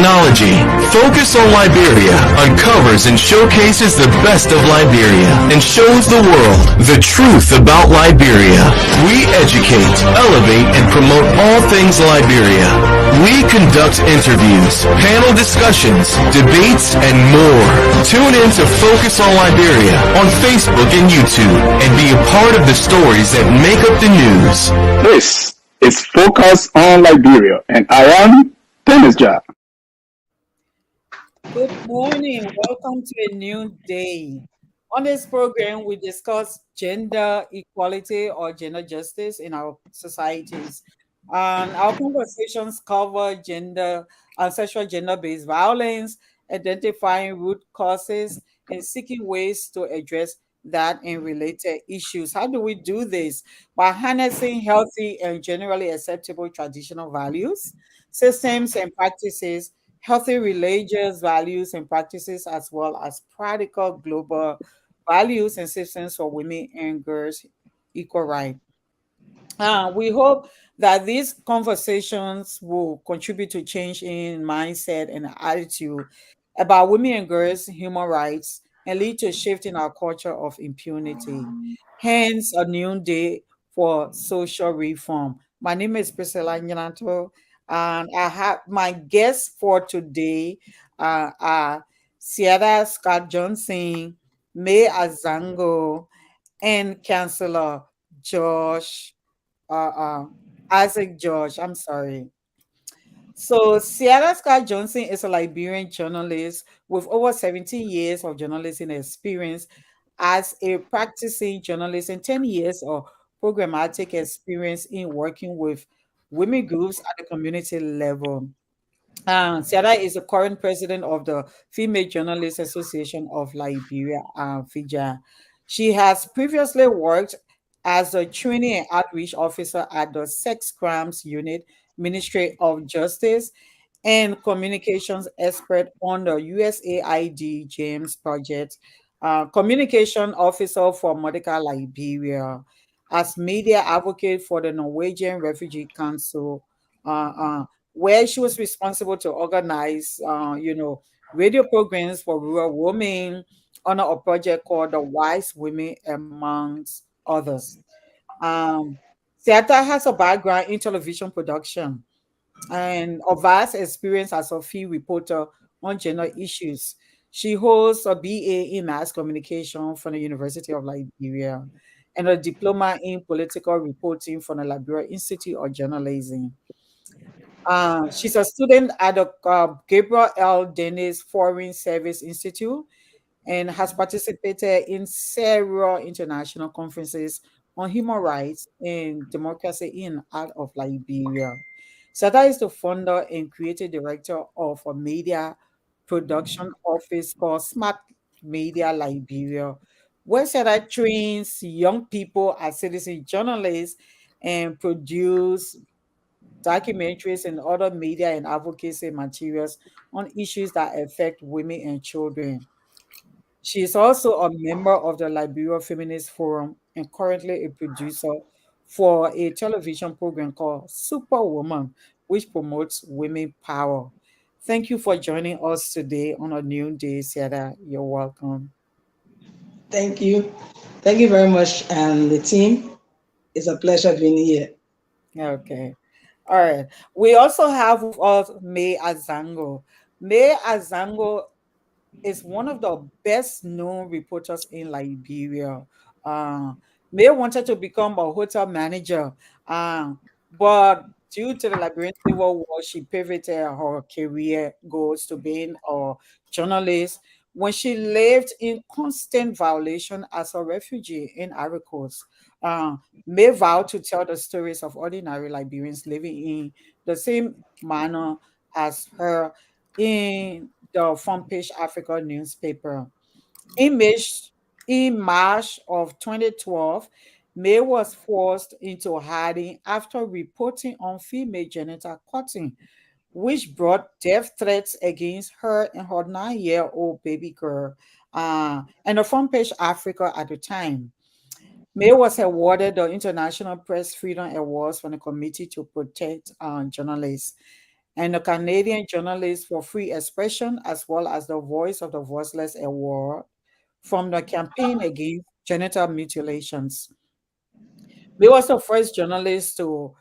technology. Focus on Liberia uncovers and showcases the best of Liberia and shows the world the truth about Liberia. We educate, elevate, and promote all things Liberia. We conduct interviews, panel discussions, debates, and more. Tune in to Focus on Liberia on Facebook and YouTube and be a part of the stories that make up the news. This is Focus on Liberia, and I am Dennis Jar. Good morning. Welcome to a new day. On this program, we discuss gender equality or gender justice in our societies. And our conversations cover gender, ancestral gender-based violence, identifying root causes, and seeking ways to address that and related issues. How do we do this? By harnessing healthy and generally acceptable traditional values, systems, and practices, healthy religious values and practices, as well as practical global values and systems for women and girls' equal rights. We hope that these conversations will contribute to change in mindset and attitude about women and girls' human rights and lead to a shift in our culture of impunity. Hence, a new day for social reform. My name is Priscilla Nyenator, and I have my guests for today are Siatta Scott Johnson, May Azango, and Councillor Josh uh, uh, Isaac George. I'm sorry. So, Siatta Scott Johnson is a Liberian journalist with over 17 years of journalism experience as a practicing journalist and 10 years of programmatic experience in working with women groups at the community level. Siatta is the current president of the Female Journalists Association of Liberia, FIJA. She has previously worked as a training and outreach officer at the Sex Crimes Unit, Ministry of Justice, and communications expert on the USAID James Project, communication officer for Modica Liberia, as media advocate for the Norwegian Refugee Council, where she was responsible to organize, radio programs for rural women under a project called the Wise Women, amongst others. Um, Siatta has a background in television production and a vast experience as a field reporter on gender issues. She holds a BA in mass communication from the University of Liberia and a diploma in political reporting from the Liberia Institute of Journalism. She's a student at the Gabriel L. Dennis Foreign Service Institute and has participated in several international conferences on human rights and democracy in out of Liberia. Sada is the founder and creative director of a media production office called Smart Media Liberia, where Sada trains young people as citizen journalists and produce documentaries and other media and advocacy materials on issues that affect women and children. She is also a member of the Liberia Feminist Forum and currently a producer for a television program called Superwoman, which promotes women power. Thank you for joining us today on a new day, Siatta. You're welcome. Thank you. Thank you very much, and the team. It's a pleasure being here. Okay. All right. We also have with us May Azango. May Azango is one of the best known reporters in Liberia. Uh, May wanted to become a hotel manager, but due to the Liberian Civil War, she pivoted her career goals to being a journalist. When she lived in constant violation as a refugee in Ivory Coast, May vowed to tell the stories of ordinary Liberians living in the same manner as her in the front page Africa newspaper. In March, in March of 2012, May was forced into hiding after reporting on female genital cutting, which brought death threats against her and her 9-year-old baby girl, and the front page Africa at the time. May was awarded the International Press Freedom Awards from the Committee to Protect Journalists. and a Canadian journalist for free expression, as well as the Voice of the Voiceless Award from the campaign against genital mutilations. He was the first journalist to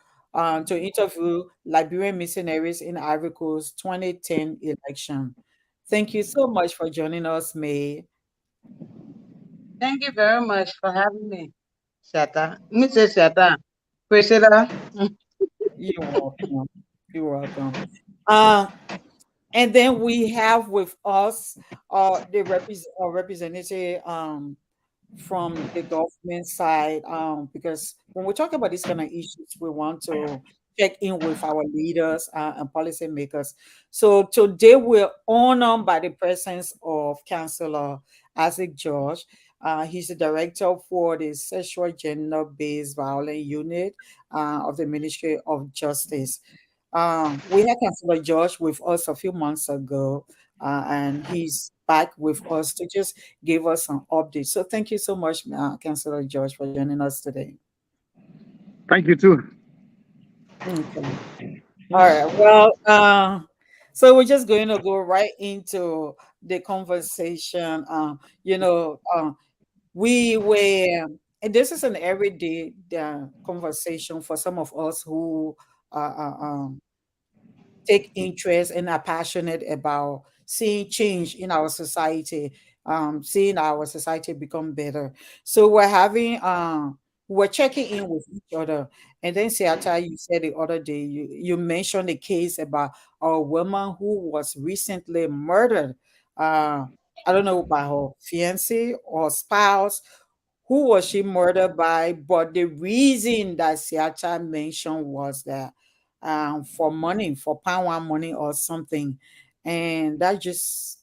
interview Liberian missionaries in Ivory Coast 2010 election. Thank you so much for joining us, May. Thank you very much for having me, Siatta. Mrs. Siatta, Priscilla. You're welcome. You're welcome. Uh, and then we have with us the representative from the government side, because when we talk about these kind of issues, we want to check in with our leaders and policymakers. So today we're honored by the presence of Councillor Isaac George. He's the director for the Sexual Gender-Based Violence Unit of the Ministry of Justice. We had Councillor George with us a few months ago, and he's back with us to just give us an update. So thank you so much, Councillor George, for joining us today. Thank you too. Okay. All right. Well, so we're just going to go right into the conversation. We were, and this is an everyday conversation for some of us who take interest and are passionate about seeing change in our society, seeing our society become better. So we're checking in with each other. And then Siatta, you said the other day, you mentioned a case about a woman who was recently murdered. I don't know by her fiance or spouse. Who was she murdered by? But the reason that Siatta mentioned was that for money, for power money or something, and that just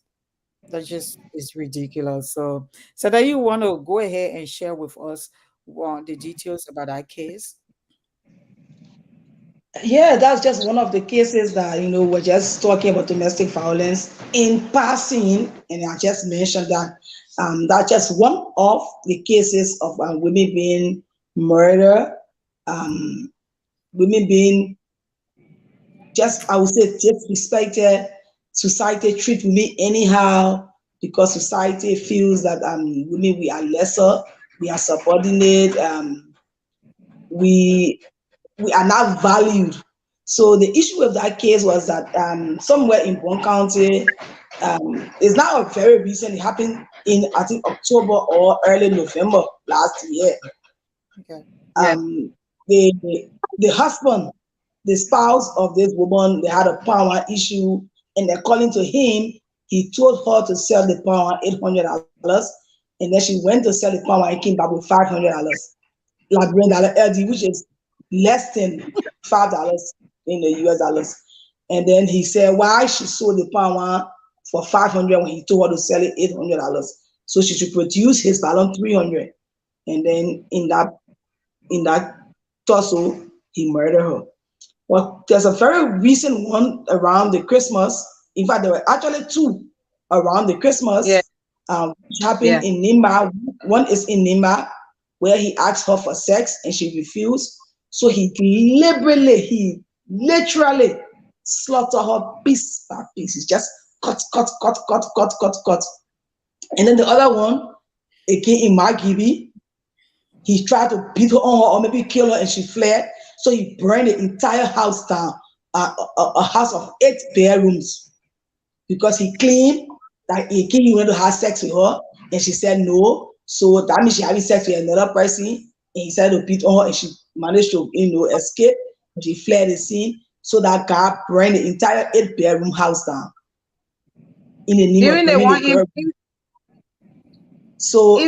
is ridiculous. So that you want to go ahead and share with us the details about that case. Yeah, that's just one of the cases that, we're just talking about domestic violence in passing, and I just mentioned that that's just one of the cases of women being murdered, women being just, I would say, disrespected. Society treat women anyhow because society feels that women, we are lesser, we are subordinate, we are not valued. So the issue with that case was that somewhere in Bon County, it's now very recent. It happened in, I think, October or early November last year. Okay. The husband, the spouse of this woman, they had a power issue, and according to him, he told her to sell the power $800, and then she went to sell the power and came back with $500, Liberian dollar LD, which is less than $5 in the US dollars. And then he said why she sold the power for $500 when he told her to sell it $800. So she should produce his balance $300. And then in that tussle, he murdered her. Well, there's a very recent one around the Christmas. In fact, there were actually two around the Christmas, which happened in Nimba. One is in Nimba, where he asked her for sex and she refused. So he literally slaughtered her piece by piece. He just cut. And then the other one, again in Margibi, he tried to beat her on her or maybe kill her and she fled. So he burned the entire house down, a house of 8 bedrooms, because he claimed that he wanted to have sex with her and she said no. So that means she having sex with another person, and he started to beat on her and she managed to escape. She fled the scene. So that guy burned the entire 8-bedroom house down in the name of bringing the girl. So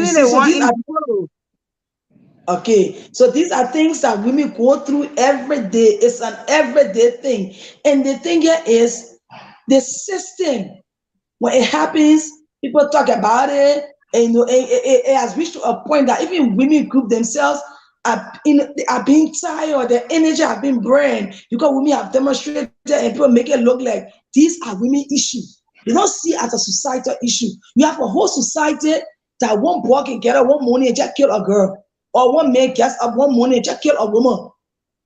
okay, so these are things that women go through every day. It's an everyday thing. And the thing here is the system. When it happens, people talk about it, and it has reached to a point that even women group themselves are being tired, their energy have been burned because women have demonstrated and people make it look like these are women issues. They don't see it as a societal issue. You have a whole society that one boy can get up one morning and just kill a girl, or one man gets up one morning and just kill a woman.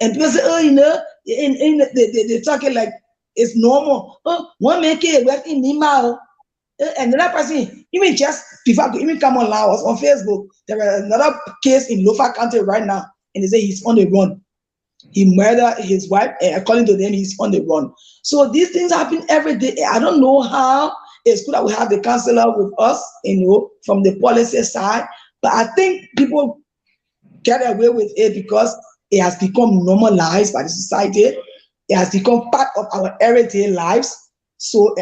And people say, oh, they're talking like It's normal. One man came working in Nima. And another person, even just before I could even come online, I was on Facebook. There was another case in Lofa County right now, and they say he's on the run. He murdered his wife, and according to them, he's on the run. So these things happen every day. I don't know how it's good that we have the counselor with us, from the policy side, but I think people get away with it because it has become normalized by the society. It has become part of our everyday lives. So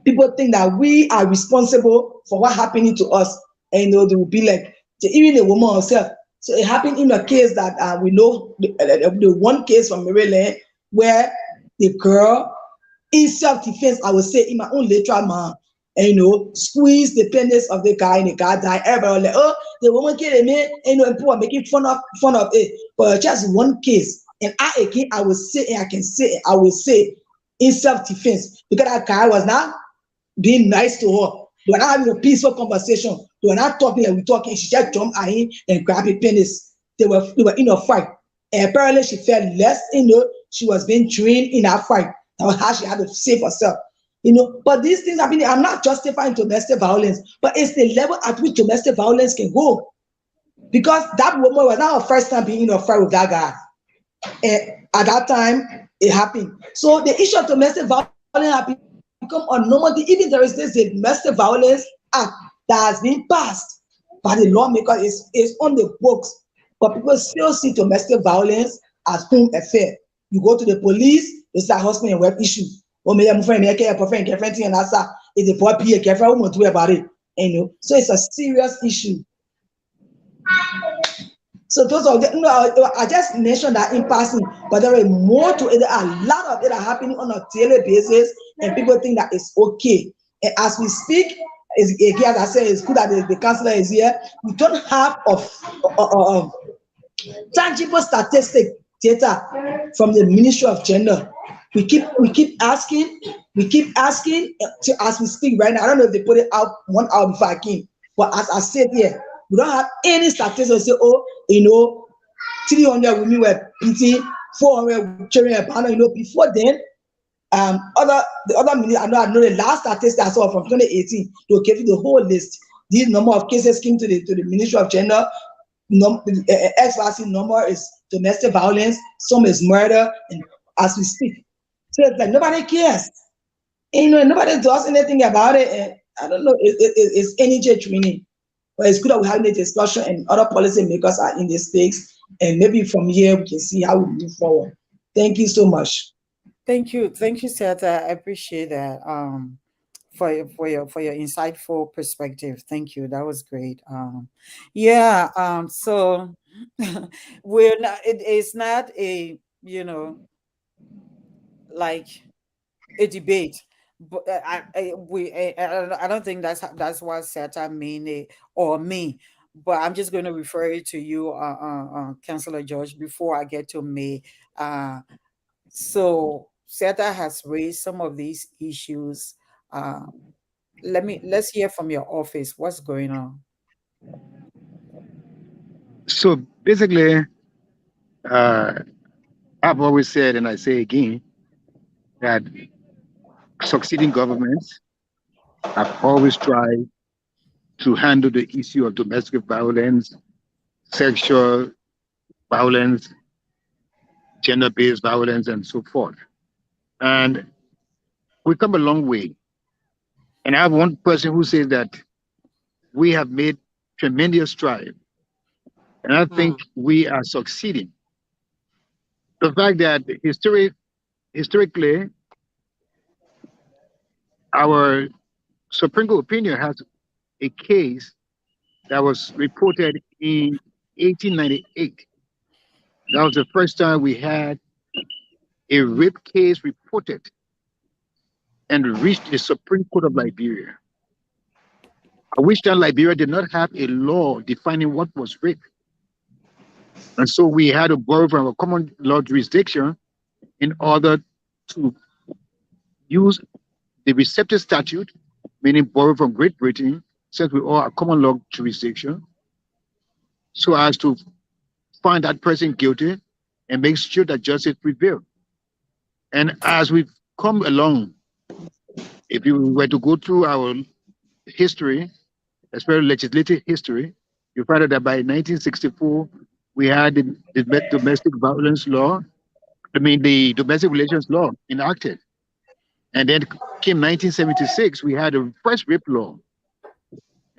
people think that we are responsible for what happening to us, and they will be like, even the woman herself. So it happened in a case that we know, the one case from Maryland where the girl, in self-defense, I would say in my own literal man, and squeeze the penis of the guy, and the guy died. Everybody was like, oh, the woman killed me, and people are making fun of it. But just one case, and I will say, and I will say in self-defense, because that guy was not being nice to her. They were not having a peaceful conversation. They were not talking like we're talking. She just jumped at him and grabbed his penis. They were in a fight. And apparently she felt less, she was being trained in that fight. That was how she had to save herself. But these things happening. I'm not justifying domestic violence, but it's the level at which domestic violence can go. Because that woman was not her first time being in a fight with that guy. And at that time, it happened. So the issue of domestic violence happened. Become a normal thing. Even there is this domestic violence act that has been passed by the lawmaker, is on the books, but people still see domestic violence as home affair. You go to the police, it's a husband and wife issue. Or maybe I'm friend, girlfriend, and that's it's a poor PA girlfriend, who do about it. So it's a serious issue. So those are I just mentioned that in passing, but there is more to it. A lot of it are happening on a daily basis, and people think that it's okay. And as we speak, again, as I said, it's good that the counselor is here. We don't have tangible statistic data from the Ministry of Gender. We keep asking as we speak right now. I don't know if they put it out 1 hour before I came, but as I said here, we don't have any statistics say, 300 women were beaten, 400 children were abandoned. Before then, the other minute, I know the last statistic I saw from 2018, they gave you the whole list. These number of cases came to the Ministry of Gender. The ex-vaccine number is domestic violence, some is murder, and as we speak. So it's like nobody cares. Nobody does anything about it. And I don't know, it's energy training. But it's good that we're having a discussion and other policy makers are in this space. And maybe from here we can see how we move forward. Thank you so much. Thank you, Siatta. I appreciate that. For your insightful perspective. Thank you. That was great. So we're not. It's not a like a debate. But I don't think that's what Siatta mean or me. But I'm just going to refer it to you, Councillor George, before I get to me. So Siatta has raised some of these issues. Let's hear from your office. What's going on? So basically, I've always said, and I say again, that succeeding governments have always tried to handle the issue of domestic violence, sexual violence, gender-based violence, and so forth. And we've come a long way. And I have one person who says that we have made tremendous strides. And I think we are succeeding. The fact that historically, our Supreme Court opinion has a case that was reported in 1898. That was the first time we had a rape case reported and reached the Supreme Court of Liberia. At which time Liberia did not have a law defining what was rape. And so we had to borrow from a common law jurisdiction in order to use the receptive statute, meaning borrow from Great Britain, since we are a common law jurisdiction, so as to find that person guilty and make sure that justice prevails. And as we've come along, if you were to go through our history, especially legislative history, you find out that by 1964, we had the domestic violence law, the domestic relations law enacted. And then came 1976, we had the first rape law.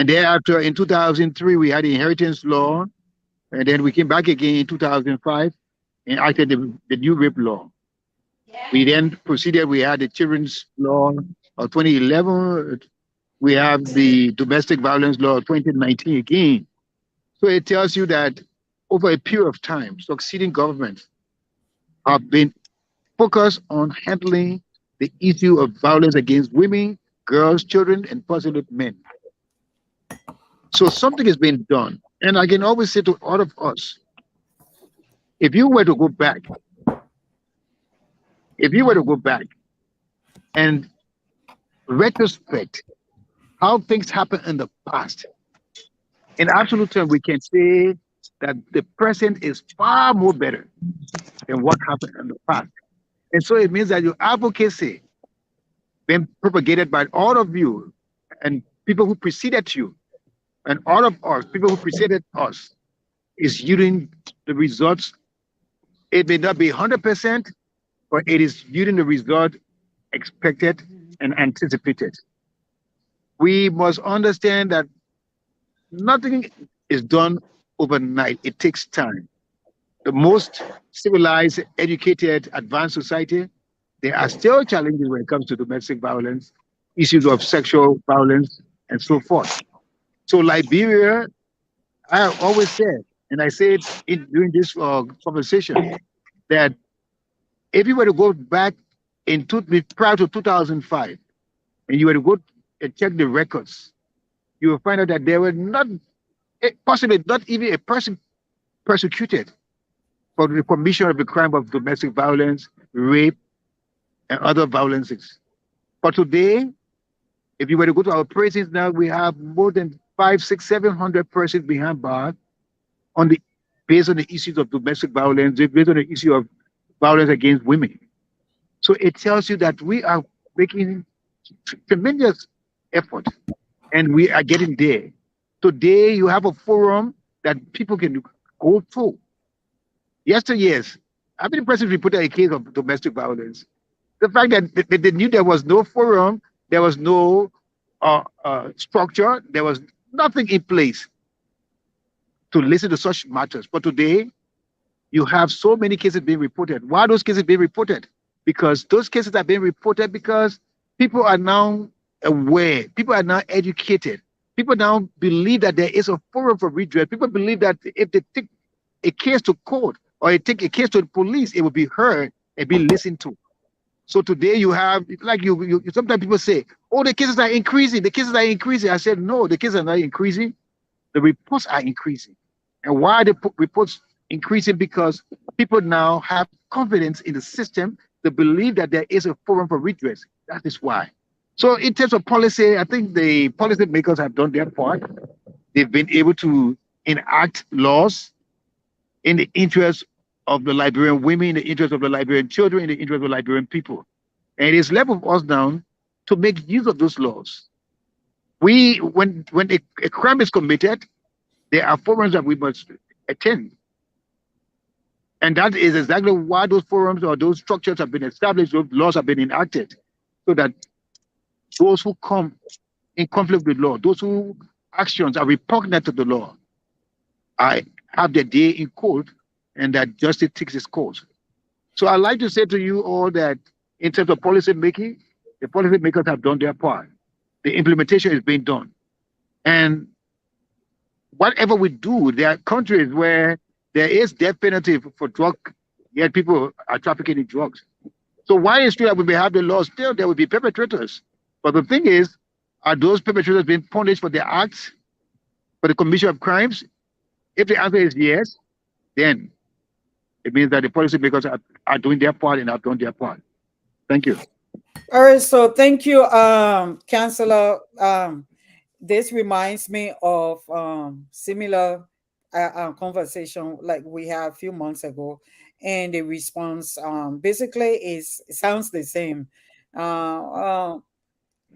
And thereafter, in 2003, we had the inheritance law. And then we came back again in 2005 and acted the new rape law. We then proceeded, we had the children's law of 2011. We have the domestic violence law of 2019 again. So it tells you that over a period of time, succeeding governments have been focused on handling the issue of violence against women, girls, children, and possibly men. So something is being done. And I can always say to all of us, if you were to go back, if you were to go back and retrospect how things happened in the past, in absolute terms, we can say that the present is far more better than what happened in the past. And so it means that your advocacy being propagated by all of you and people who preceded you and all of us, people who preceded us, is yielding the results. It may not be 100%, but it is yielding the result expected and anticipated. We must understand that nothing is done overnight. It takes time. The most civilized, educated, advanced society, there are still challenges when it comes to domestic violence, issues of sexual violence, and so forth. So Liberia, I have always said, and I said during this conversation, that if you were to go back prior to 2005, and you were to go and check the records, you will find out that there were not, possibly not even a person persecuted for the commission of the crime of domestic violence, rape, and other violences. But today, if you were to go to our prisons now, we have more than 500, 600, 700 persons behind bars based on the issues of domestic violence, based on the issue of violence against women. So it tells you that we are making tremendous effort and we are getting there. Today, you have a forum that people can go to. Yesterday, how many persons reported a case of domestic violence? The fact that they knew there was no forum, there was no structure, there was nothing in place to listen to such matters. But today, you have so many cases being reported. Why are those cases being reported? Because those cases are being reported because people are now aware, people are now educated. People now believe that there is a forum for redress. People believe that if they take a case to court or they take a case to the police, it will be heard and be listened to. So today you have, like you sometimes people say, oh, the cases are increasing. The cases are increasing. I said, no, the cases are not increasing. The reports are increasing. And why are the reports increasing? Because people now have confidence in the system. They believe that there is a forum for redress. That is why. So in terms of policy, I think the policy makers have done their part. They've been able to enact laws in the interest of the Liberian women, in the interest of the Liberian children, in the interest of the Liberian people. And it is left with us now to make use of those laws. When a crime is committed, there are forums that we must attend. And that is exactly why those forums or those structures have been established, those laws have been enacted, so that those who come in conflict with law, those who actions are repugnant to the law, have their day in court and that justice takes its course. So I'd like to say to you all that in terms of policy making, the policy makers have done their part. The implementation is being done. And whatever we do, there are countries where there is death penalty for drug, yet people are trafficking in drugs. So why is it that we may have the laws still, there will be perpetrators. But the thing is, are those perpetrators being punished for their acts, for the commission of crimes? If the answer is yes, then it means that the policymakers are doing their part and have done their part. Thank you. All right, so thank you, Councillor. This reminds me of similar conversation like we had a few months ago, and the response basically is sounds the same.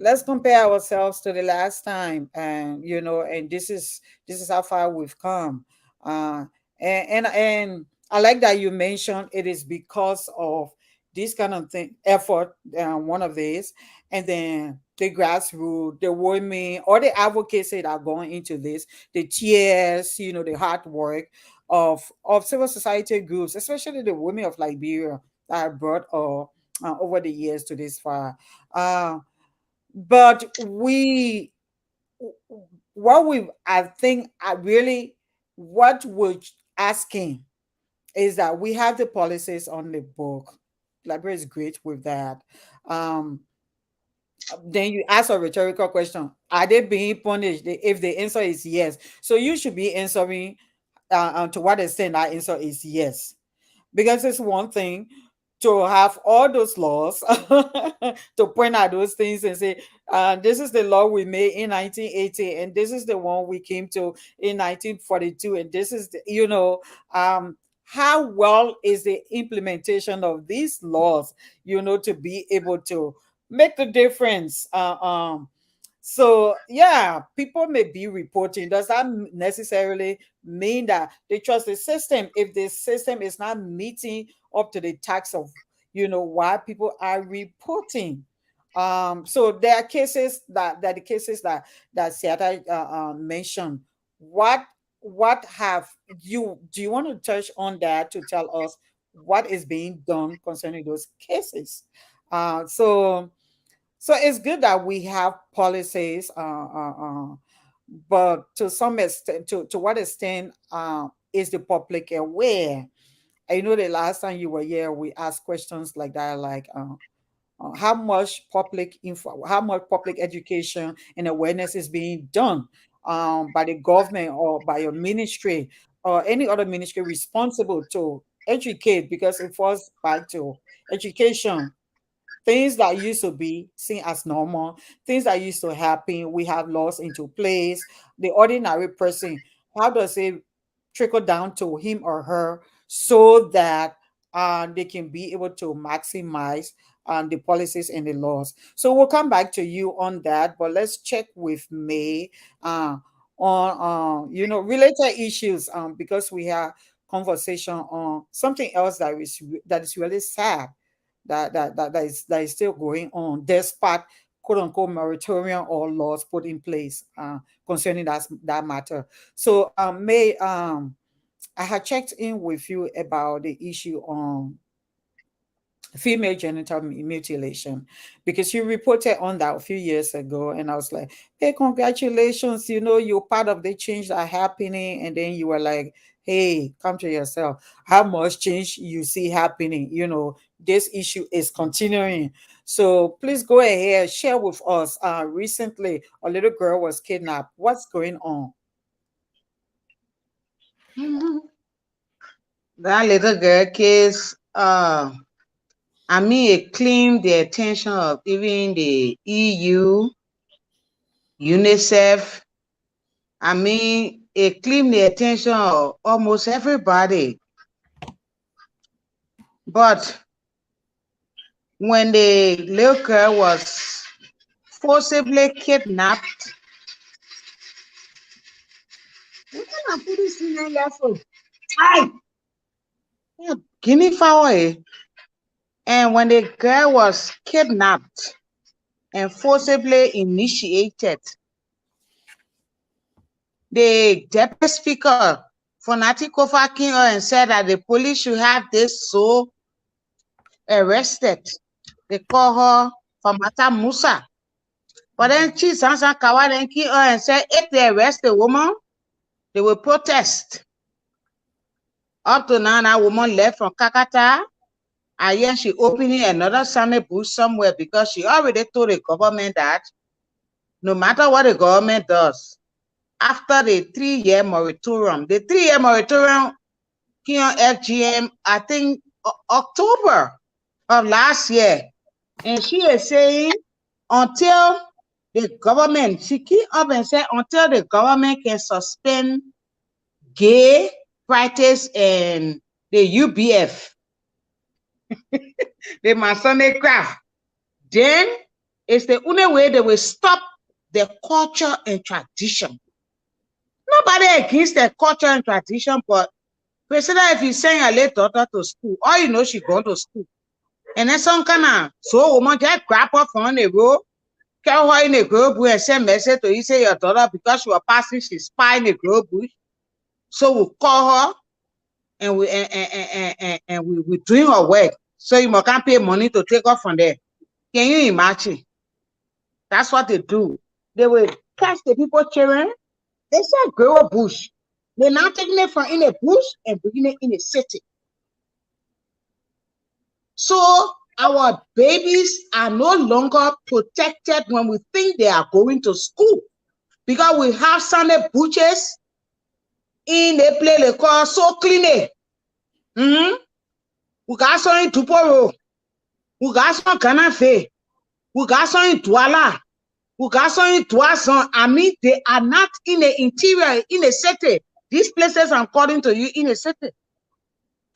Let's compare ourselves to the last time, and and this is how far we've come. uh and I like that you mentioned it is because of this kind of thing effort, one of these, and then the grassroots, the women or the advocates that are going into this, the tears, the hard work of civil society groups, especially the women of Liberia that have brought over the years to this far. But what we I think I really what we're asking is that we have the policies on the book. Library is great with that. um then you ask a rhetorical question: are they being punished? If the answer is yes, so you should be answering to what extent that answer is yes. Because it's one thing to have all those laws to point out those things and say, this is the law we made in 1980, and this is the one we came to in 1942, and this is how well is the implementation of these laws, to be able to make the difference. So yeah, people may be reporting. Does that necessarily mean that they trust the system if the system is not meeting up to the tax of why people are reporting? So there are cases that the cases that Siatta mentioned. What have you do you want to touch on that to tell us what is being done concerning those cases? So it's good that we have policies, but to some extent, to what extent is the public aware? I know the last time you were here, we asked questions like that, like how much public info, how much public education and awareness is being done by the government or by your ministry or any other ministry responsible to educate, because it falls back to education. Things that used to be seen as normal, things that used to happen, we have laws into place. The ordinary person, how does it trickle down to him or her so that they can be able to maximize the policies and the laws? So we'll come back to you on that, but let's check with May on related issues, because we have conversation on something else that is really sad, that is still going on despite quote unquote moratorium or laws put in place concerning that matter. So May, I had checked in with you about the issue on female genital mutilation, because you reported on that a few years ago, and I was like, hey, congratulations, you're part of the change that happening. And then you were like, hey, come to yourself, how much change you see happening, this issue is continuing. So please go ahead, share with us. Recently a little girl was kidnapped. What's going on? That little girl case, it claimed the attention of even the EU, UNICEF. It claimed the attention of almost everybody. But when the little girl was forcibly kidnapped, what can I put this in there for? Guinea fowl. And when the girl was kidnapped and forcibly initiated, the deputy speaker for Nati Kofa came and said that the police should have this soul arrested. They call her Famata Musa. But then Chief Sansan Kawa came and said if they arrest the woman, they will protest. Up to now, that woman left from Kakata. And yet she opening another Sunday bush somewhere, because she already told the government that no matter what the government does, after the 3-year moratorium, the 3-year moratorium came on FGM, I think October of last year. And she is saying until the government, she came up and said until the government can suspend gay practice and the UBF, the Masonic craft. Then it's the only way they will stop the culture and tradition. Nobody against the culture and tradition, but Priscilla, if you send your late daughter to school, all you know she gone to school. And then some kind of so woman just grab her from the road, carry her in the girl bush and send message to you say your daughter because she was passing, she spy in the girl bush. So we call her and we doing her work. So you can't pay money to take her from there. Can you imagine? That's what they do. They will catch the people children. They say grow a bush. They're not taking it from in a bush and bringing it in a city. So our babies are no longer protected when we think they are going to school because we have Sunday butchers in a place they call so clean. We got some in Tuporo. We got some Canafe. We got some in Douala. We got some in Tuason. I mean, they are not in the interior, in a city. These places I'm calling to you in a city.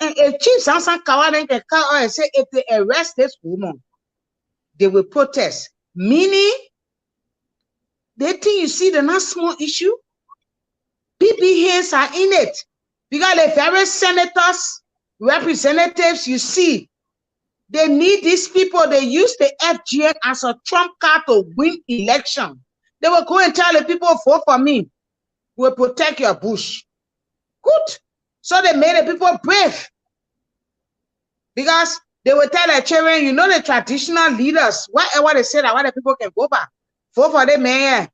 And if Chief Samson Kawaden can come out and say, if they arrest this woman, they will protest. Meaning, they think you see the not small issue. PP hands are in it. Because the various senators, representatives, you see, they need these people. They use the FGN as a trump card to win election. They will go and tell the people, vote for me. We'll protect your bush. Good. So they made the people brave. Because they will tell their children, you know, the traditional leaders, whatever they say that why the people can go back. Vote for the mayor.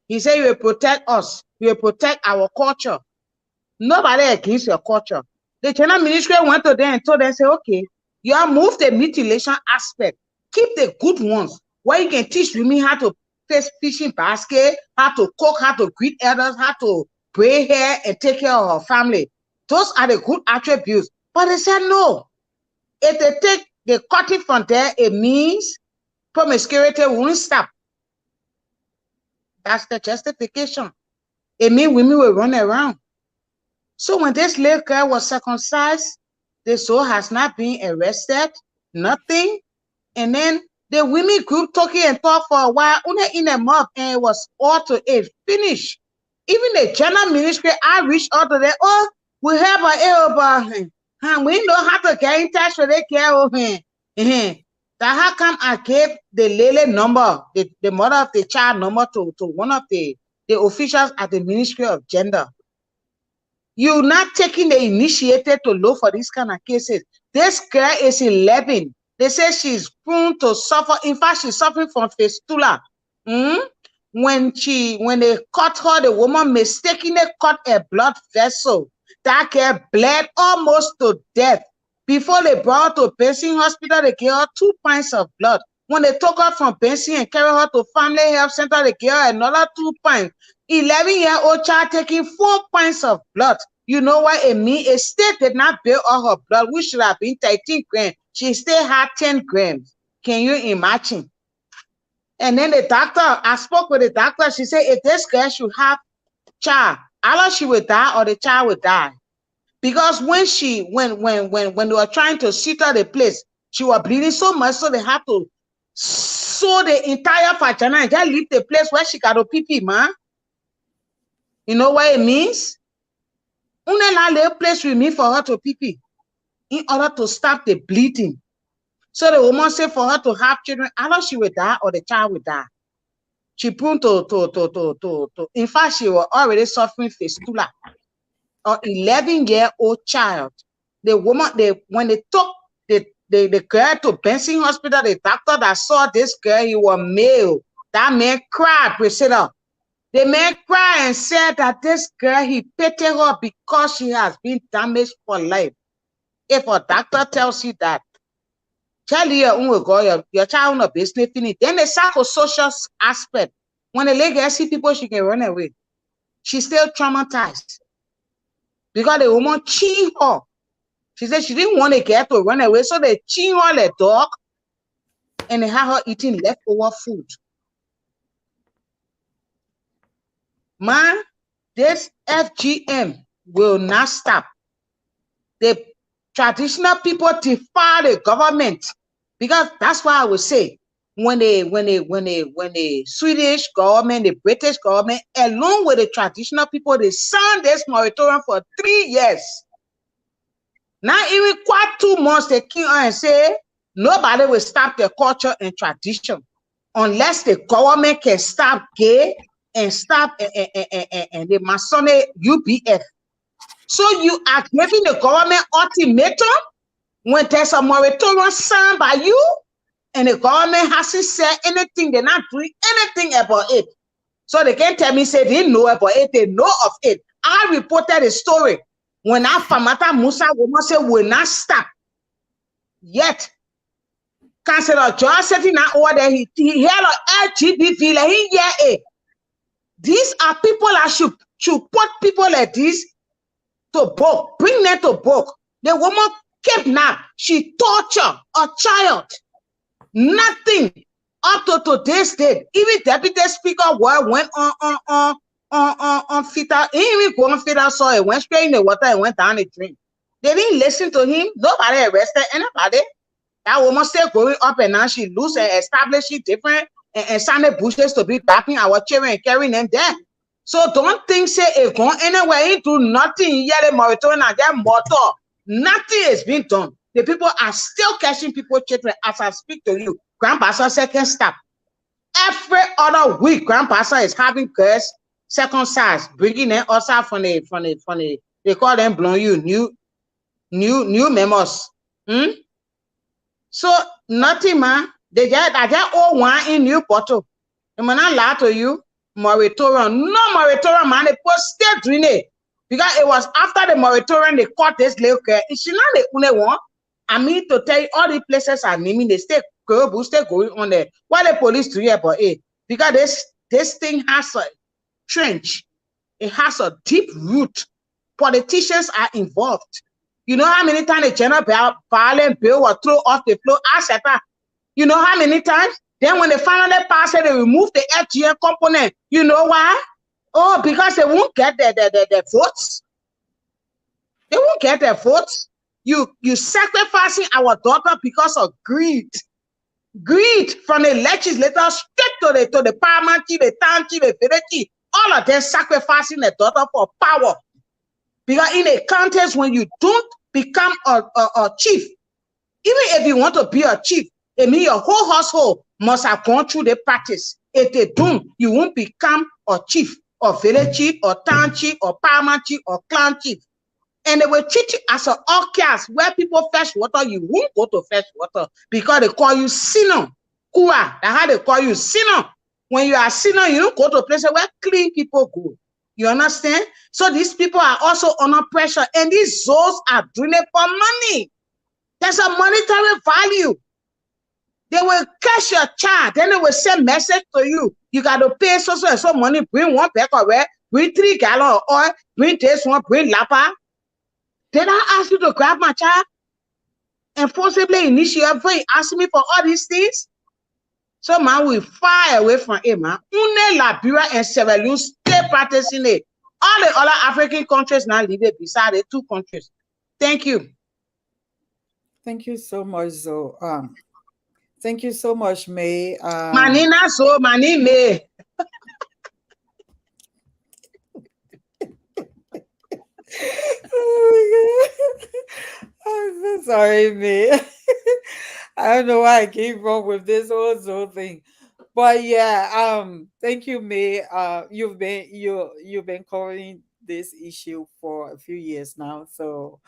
He said, you will protect us. You will protect our culture. Nobody against your culture. The China ministry went to them and told them, say, okay, you have moved the mutilation aspect. Keep the good ones, where you can teach women how to face fishing basket, how to cook, how to greet elders, how to braid hair and take care of her family. Those are the good attributes. But they said no. If they cut it from there, it means promiscuity won't stop. That's the justification. It means women will run around. So when this little girl was circumcised, the soul has not been arrested, nothing. And then the women group talking and talk for a while, only in a month, and it was all to it, finished. Even the general ministry, I reached out to them, oh, we have an elbow. We know how to get in touch with the care of him. That how come I gave the lady number, the mother of the child number to one of the officials at the Ministry of Gender. You're not taking the initiative to look for these kind of cases. This girl is 11. They say she's prone to suffer. In fact, she's suffering from fistula. When they cut her, the woman mistakenly cut a blood vessel. That girl bled almost to death. Before they brought her to Benson Hospital, they gave her 2 pints of blood. When they took her from Benson and carried her to Family Health Center, they gave her another 2 pints. 11-year-old child taking 4 pints of blood. You know what it means? A state did not bill all her blood, which should have been 13 grams. She still had 10 grams. Can you imagine? And then the doctor, I spoke with the doctor. She said, if this girl should have child, either she will die or the child will die. Because when they were trying to sit her the place, she was bleeding so much, so they had to sew the entire vagina and just leave the place where she got a pee, man. You know what it means? Only a place with me for her to pee in order to stop the bleeding. So the woman said for her to have children, either she will die or the child will die. She proved to in fact, she was already suffering fistula. An 11-year-old child. The woman, when they took the girl to Benson Hospital, the doctor that saw this girl, he was male. That man cried, Priscilla. The man cried and said that this girl, he pitied her because she has been damaged for life. If a doctor tells you that, tell your child no business finish. Then the psychosocial aspect. When the lady see people, she can run away. She's still traumatized. Because the woman cheated her. She said she didn't want the girl to run away, so they cheated her the dog and they had her eating leftover food. Man, this FGM will not stop. traditional people defy the government, because that's why I would say when the Swedish government, the British government, along with the traditional people, they signed this moratorium for 3 years. Now even quite 2 months, they keep on and say nobody will stop the culture and tradition unless the government can stop gay and stop and the Masonic UBF. So you are giving the government ultimatum when there's a moratorium signed by you and the government hasn't said anything, they're not doing anything about it. So they can't tell me, say they know about it, they know of it. I reported a story when our Famata Musa woman said will not stop. Yet, Councillor George said in that order, he held an LGBT, like he yeah. These are people that should put people like this to book, bring them to book. The woman kidnapped, she tortured a child. Nothing up to today's date. Even Deputy Speaker went on fetal, he even go on fetal soil, went straight in the water and went down the drain. They didn't listen to him. Nobody arrested anybody. That woman still going up and down. She lose and establish it different and sounded bushes to be backing our children and carrying them there. So don't think say it going anywhere into nothing. Yeah, the moratorium and their motor. Nothing is being done. The people are still catching people's children as I speak to you. Grandpastor second stop. Every other week, Grandpastor is having girls second size, bringing them outside from the they call them blowing you new memos. So nothing, man. They get all one in new bottle. I'm not lie to you. Moratorium, no moratorium, man. They put still doing it because it was after the moratorium they caught this little girl. It's not the only one. I mean to tell you, all the places are naming. They still going on there. Why the police do it about it? Because this thing has a trench. It has a deep root. Politicians are involved. You know how many times the general violent bill was thrown off the floor? You know how many times? Then when they finally pass it, they remove the FGM component. You know why? Oh, because they won't get the votes. They won't get their votes. You sacrificing our daughter because of greed. Greed from the legislator straight to the parliament, the town chief, the village chief. All of them sacrificing their daughter for power. Because in a contest, when you don't become a chief, even if you want to be a chief, it means your whole household must have gone through the practice. If they don't, you won't become a chief, or village chief, or town chief, or parliament chief, or clan chief. And they will treat you as an outcast where people fetch water, you won't go to fetch water because they call you sinner. Kua, that's how they call you sinner. When you are sinner, you don't go to places where clean people go. You understand? So these people are also under pressure, and these souls are doing it for money. There's a monetary value. They will catch your child, then they will send message to you. You got to pay so and so money, bring 1 pack of red, bring 3 gallons of oil, bring this one, bring lapa. Did I ask you to grab my child and forcibly initiate before you ask me for all these things? So man, we far away from it, man. Only Liberia and Sierra Leone stay practicing it. All the other African countries now leave it beside the 2 countries. Thank you. Thank you so much, Zoe. Thank you so much, May. Manina so mani May. Oh my God. I'm so sorry, May. I don't know why I came wrong with this whole Zoe thing. But yeah, thank you, May. You've been covering this issue for a few years now. So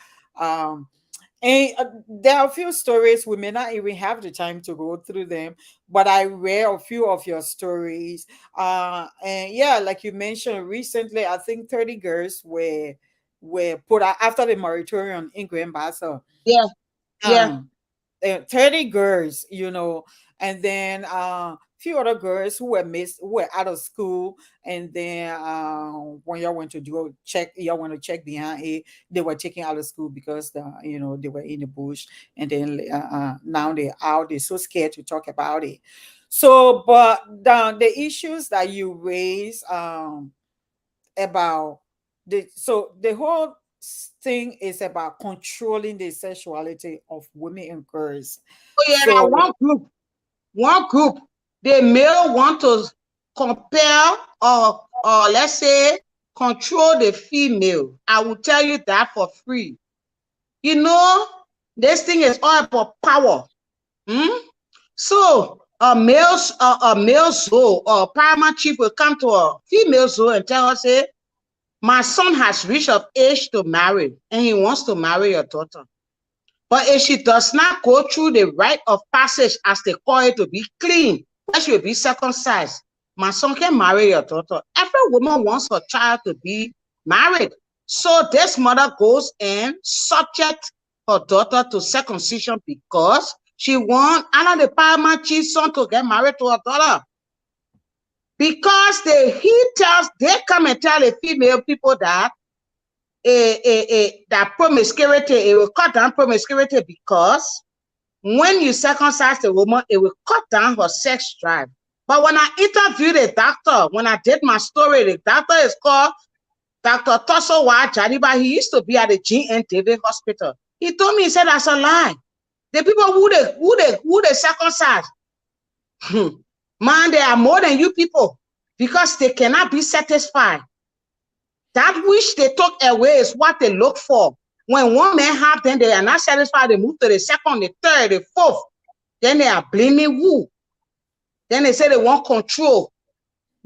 and there are a few stories we may not even have the time to go through them, but I read a few of your stories. And yeah, like you mentioned recently, I think 30 girls were put out after the moratorium in Grand Bassa. Yeah, yeah. 30 girls, and then few other girls who were out of school, and then when y'all went to check behind it, they were taken out of school because they were in the bush, and then now they're out, they're so scared to talk about it. So but the issues that you raise about the whole thing is about controlling the sexuality of women and girls. Oh yeah, So one group, the male want to compel or let's say control the female. I will tell you that for free. You know, this thing is all about power. So a male zoo or paramount chief will come to a female zoo and tell her, say, my son has reached of age to marry and he wants to marry your daughter. But if she does not go through the rite of passage, as they call it, to be clean, where she will be circumcised, my son can marry your daughter. Every woman wants her child to be married. So this mother goes and subject her daughter to circumcision because she wants another paramount chief's son to get married to her daughter. Because they come and tell the female people that that promiscuity, it will cut down promiscuity because when you circumcise the woman, it will cut down her sex drive. But when I interviewed a doctor, when I did my story, the doctor is called Dr. Toso Jadiba. He used to be at the G.N. David Hospital. He told me, he said, that's a lie. The people who they circumcise, man, they are more than you people because they cannot be satisfied. That which they took away is what they look for. When one man have them, they are not satisfied. They move to the second, the third, the fourth. Then they are blaming who? Then they say they want control.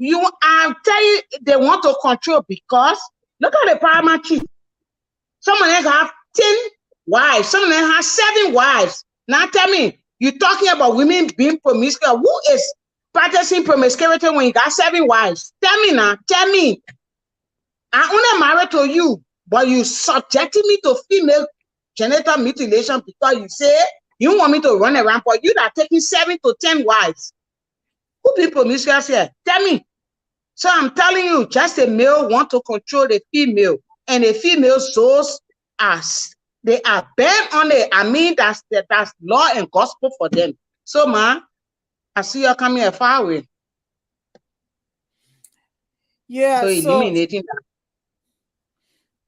I tell you, they want to control because look at the paramount chief. Some of them have 10 wives. Some of them have 7 wives. Now tell me, you're talking about women being promiscuous. Who is practicing promiscuity when you got 7 wives? Tell me now. Tell me. I only married to you, but you subjected me to female genital mutilation because you say you want me to run around, but you are taking 7 to 10 wives. Who be promiscuous here? Tell me. So I'm telling you, just a male want to control the female, and the female souls they are bent on it. I mean, that's law and gospel for them. So, man, I see you coming a far away. yeah, So eliminating that.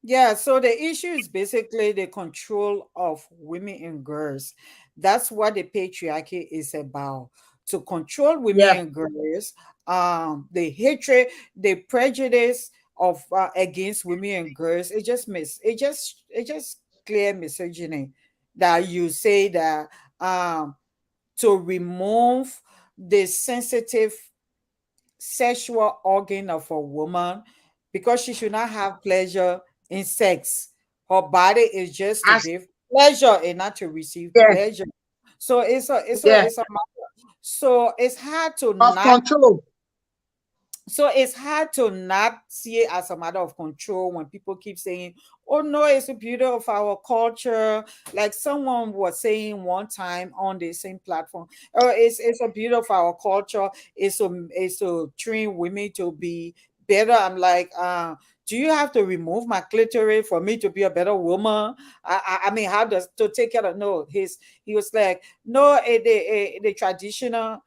Yeah, so the issue is basically the control of women and girls. That's what the patriarchy is about. To control women and girls, the hatred, the prejudice of against women and girls, it just clear misogyny that you say that to remove the sensitive sexual organ of a woman because she should not have pleasure in sex. Her body is just to give pleasure and not to receive pleasure. So it's a matter. So it's hard to control. So it's hard to not see it as a matter of control when people keep saying, oh no, it's a beauty of our culture. Like someone was saying one time on the same platform, oh, it's a beauty of our culture. It's to train women to be better. I'm like, do you have to remove my clitoris for me to be a better woman? I mean, how does to take care of? No, he was like, no, the traditional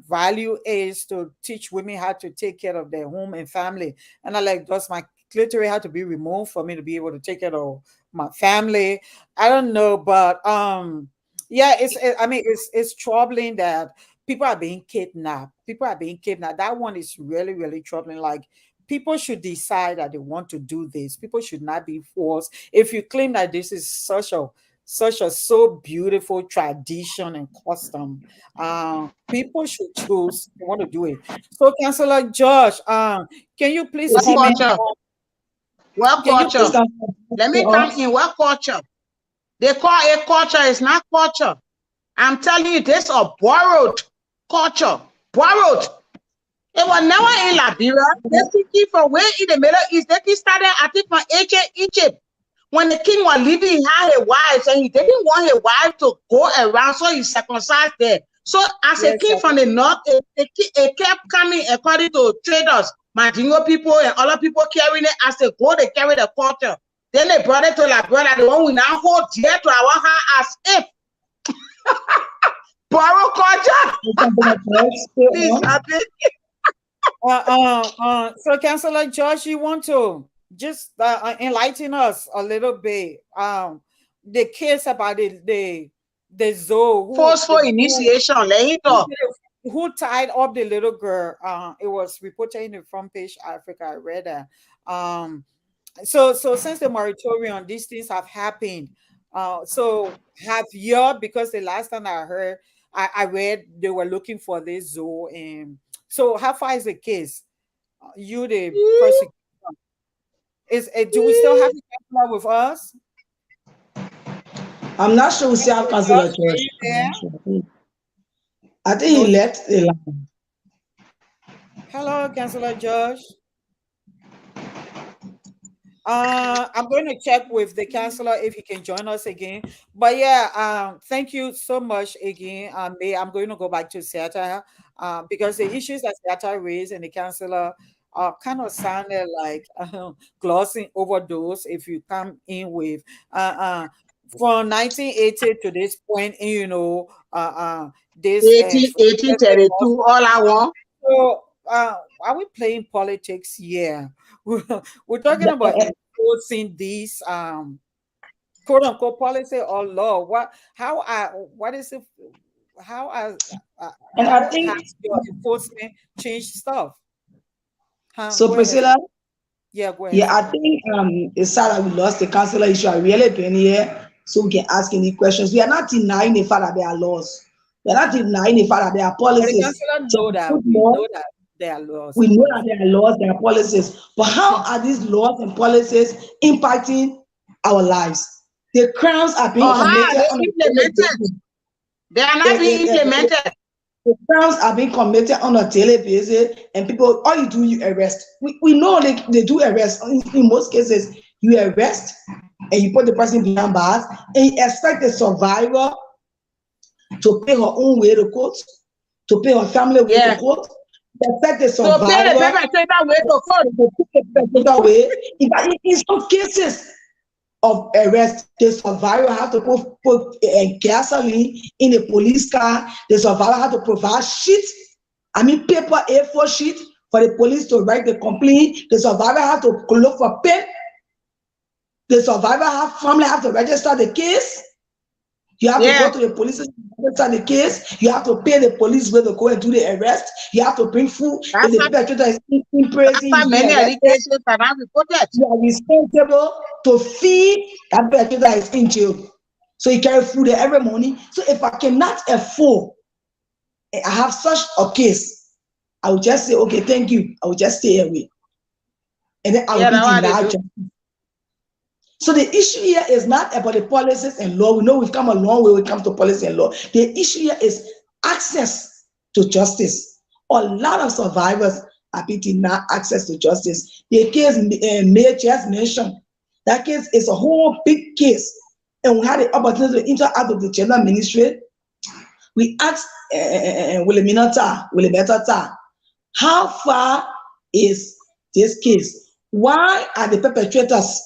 value is to teach women how to take care of their home and family. And I like, does my clitoris have to be removed for me to be able to take care of my family? I don't know, but yeah, it's troubling that people are being kidnapped. That one is really, really troubling. Like, people should decide that they want to do this. People should not be forced. If you claim that this is such a so beautiful tradition and custom, people should choose they want to do it. So, Councillor Josh, can you please comment on what culture? Let me come in. What culture? They call it culture. It's not culture. I'm telling you, this is a borrowed culture. Borrowed. It was never in Liberia. They came from where in the Middle East. They started, I think, from ancient Egypt. When the king was living, he had a wife, and he didn't want his wife to go around, so he circumcised there. So as a king from the north, it kept coming according to traders, Mandingo people and other people carrying it. As they go, they carry the culture. Then they brought it to Liberia, the one we now hold dear to our heart as if borrow culture. Please, so Councillor Josh, you want to just enlighten us a little bit. The case about the zoo Forceful initiation, let it go. who tied up the little girl. It was reported in the front page Africa. I read that. So since the moratorium, these things have happened. So have you, because the last time I heard, I read they were looking for this zoo, and so how far is the case? You the prosecutor is do we still have the counselor with us? I'm not sure we still have Councillor Josh, are George. you there? I think No, he left the line. hello, Councillor Josh. I'm going to check with the counselor if he can join us again. But yeah, thank you so much again. I'm going to go back to Siatta because the issues that Siatta raised and the counselor kind of sounded like glossing over those. If you come in with from 1980 to this point, this 1832, all I want. so are we playing politics? Yeah. We're talking about enforcing these quote unquote policy or law. What is it? How And I think has your enforcement changed stuff? so, Go ahead. Priscilla. Yeah, go ahead. Yeah, I think it's sad that we lost the councillor issue. I really been here so we can ask any questions. We are not denying the fact that there are laws. We are not denying the fact that there are But the policies. councillor So know that we know that there are laws. we know that there are laws, there are policies. But how are these laws and policies impacting our lives? The crimes are being How are committed they on a daily implemented? basis. They are not being implemented. The crimes are being committed on a daily basis, and people, all you do, you arrest. We know they do arrest. In most cases, you arrest and you put the person behind bars, and you expect the survivor to pay her own way to court, to pay her family way to court. You expect the survivor to pay the perpetrator way to court. To pay the perpetrator way. In some cases of arrest, the survivor have to put gasoline in a police car. The survivor have to provide paper A4 sheet for the police to write the complaint. The survivor have to look for pen. The survivor family have to register the case. You have to go to the police station to register the case. You have to pay the police where to go and do the arrest. You have to bring food. If the perpetrator is in prison, many allegations are not reported. You are responsible to feed that perpetrator that is in jail. So you carry food there every morning. So if I cannot afford, I have such a case, I will just say, okay, thank you. I will just stay away. And then I will be denied justice. So the issue here is not about the policies and law. We know we've come a long way when it comes to policy and law. The issue here is access to justice. A lot of survivors are being denied access to justice. The case Mayor just mentioned, that case is a whole big case. And we had the opportunity to interact with the gender ministry. We asked Nyenator, how far is this case? Why are the perpetrators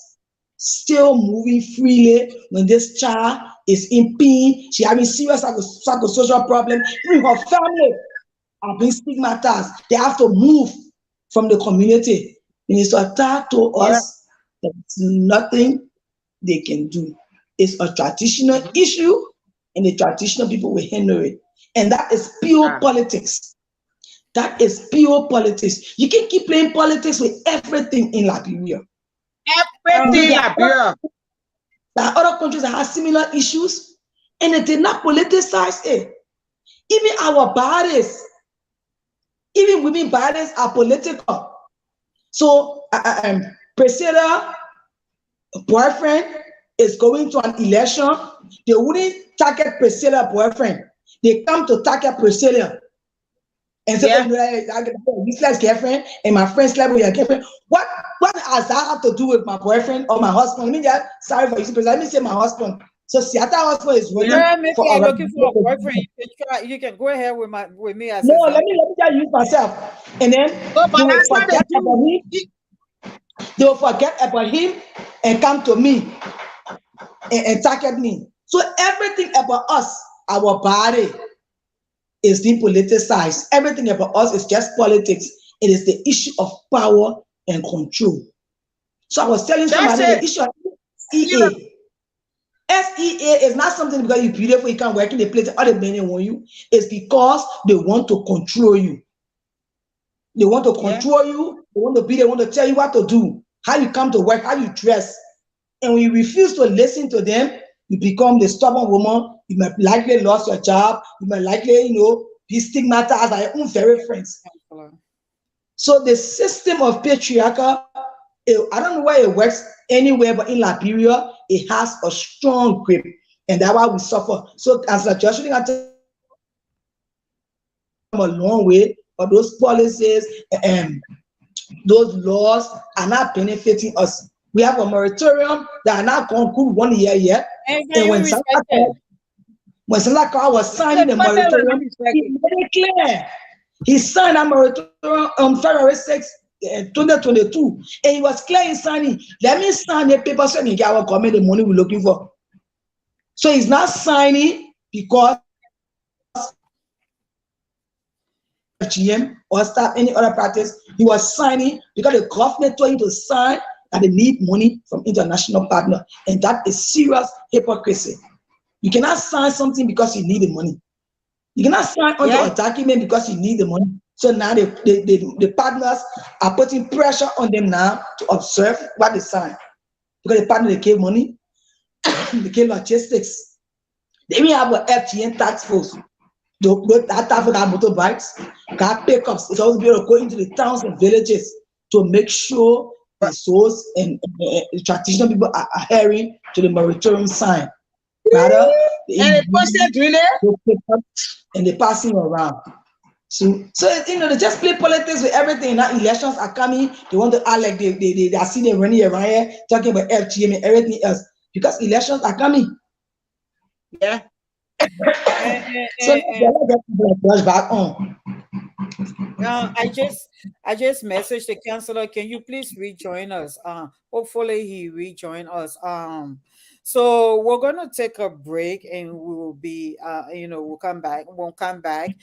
still moving freely when this child is in pain? She having serious psychosocial problems. Even her family are being stigmatized. They have to move from the community. Minister Tar told us there's nothing they can do. It's a traditional issue, and the traditional people will handle it. And that is pure politics. That is pure politics. You can keep playing politics with everything in Liberia. Everything in Liberia. There are other countries that have similar issues, and they did not politicize it. Even our bodies, even women bodies are political. So, Priscilla boyfriend is going to an election. They wouldn't target Priscilla boyfriend. They come to target Priscilla and say, I got a useless girlfriend, and my friend slept with your girlfriend. What has that have to do with my boyfriend or my husband? Let me just, sorry for you, let me say my husband. So Siatta husband is waiting for I'm looking for a boyfriend. You can go ahead with me as no, let me just use myself. And then they will forget about me. They will forget about him and come to me and target me. So everything about us, our body, is being politicized. Everything about us is just politics. It is the issue of power and control. So I was telling somebody the issue of SEA. SEA is not something because you're beautiful, you can work in the place, other men want you. It's because they want to control you. They want to control you. They want to tell you what to do, how you come to work, how you dress. And when you refuse to listen to them, you become the stubborn woman. You might likely lose your job. You might likely, be stigmatized by your own very friends. So the system of patriarchal, I don't know where it works anywhere, but in Liberia, it has a strong grip. And that's why we suffer. So as a judge, I come a long way, but those policies and those laws are not benefiting us. We have a moratorium that are not gone good 1 year yet. And when Salaka was signing the moratorium, he made it clear. He signed a moratorium on February 6, 2022. And he was clear in signing, let me sign the paper so we get our government the money we're looking for. So he's not signing because GM or start any other practice. He was signing because the government told him to sign that they need money from international partner, and that is serious hypocrisy. You cannot sign something because you need the money. You cannot sign onto a document because you need the money. So now the partners are putting pressure on them now to observe what they sign, because the partner they gave money, they gave logistics. They even have an FGN tax force. That African motorbikes, car pickups, it's also be able to go into the towns and villages to make sure the souls and the traditional people are adhering to the moratorium sign. Rather, and they're passing around. So they just play politics with everything. Now elections are coming, they want to act like they are seeing them running around here talking about FGM and everything else because elections are coming. Yeah. So back on. I just messaged the counselor. Can you please rejoin us? Hopefully he rejoin us. So we're gonna take a break and we will be we'll come back. Won't come back.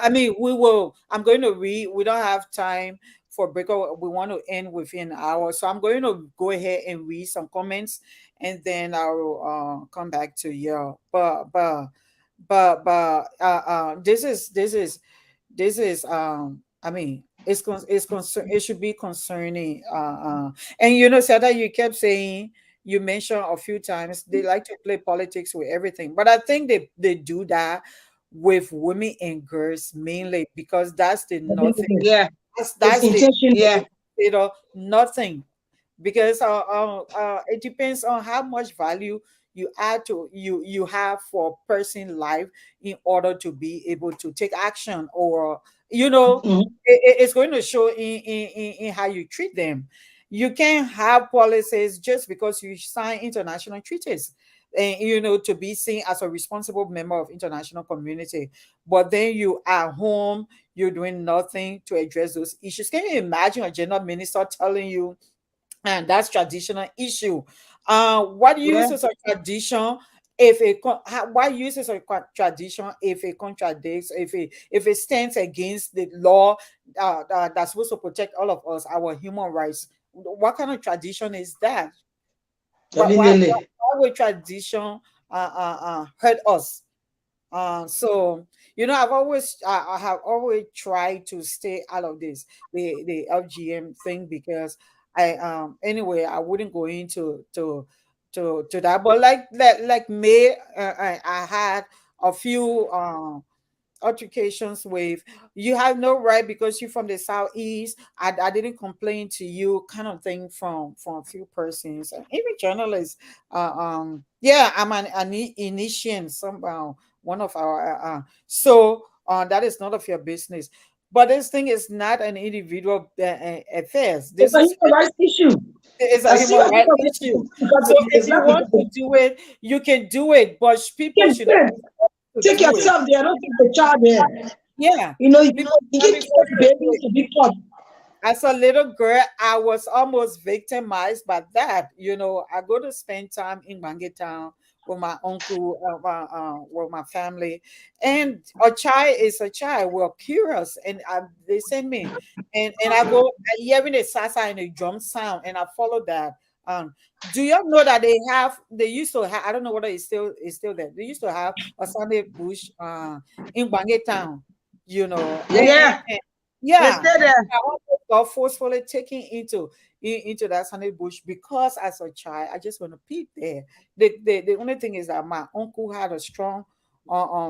We will. I'm going to read. We don't have time for break. We want to end within an hour, so I'm going to go ahead and read some comments, and then I will come back to you. This is it should be concerning and Siatta, you kept saying, you mentioned a few times they like to play politics with everything, but I think they do that with women and girls mainly because that's the nothing. That's the nothing, because it depends on how much value you add to you have for a person's life in order to be able to take action, or it's going to show in how you treat them. You can't have policies just because you sign international treaties and to be seen as a responsible member of international community, but then you at home, you're doing nothing to address those issues. Can you imagine a gender minister telling you, and that's traditional issue? What uses a tradition what uses a tradition if it contradicts, if it stands against the law that's supposed to protect all of us, our human rights? What kind of tradition is that? Why would tradition hurt us? So I have always tried to stay out of this the FGM thing, because anyway, I wouldn't go into to that. But like May, I had a few altercations with, you have no right because you're from the southeast, I didn't complain to you, kind of thing, from a few persons, and even journalists. I'm an initiation somehow, one of our that is none of your business. But this thing is not an individual affairs. This is a rights issue. It's a human rights issue. So if you want to do it, you can do it, but people should take yourself there, don't take the child there. Yeah. You get babies to be caught. As a little girl, I was almost victimized by that. I go to spend time in Bangetown with my uncle, with my family, and a child is a child. We're curious, and they send me, and I go hearing the salsa and the drum sound, and I follow that. Do you know that they used to have, I don't know whether it's still there. They used to have a Sunday bush in Bangi town, Yeah, they yeah. stay there. I also got forcefully taken into that Sunday bush because as a child, I just want to peep there. The only thing is that my uncle had a strong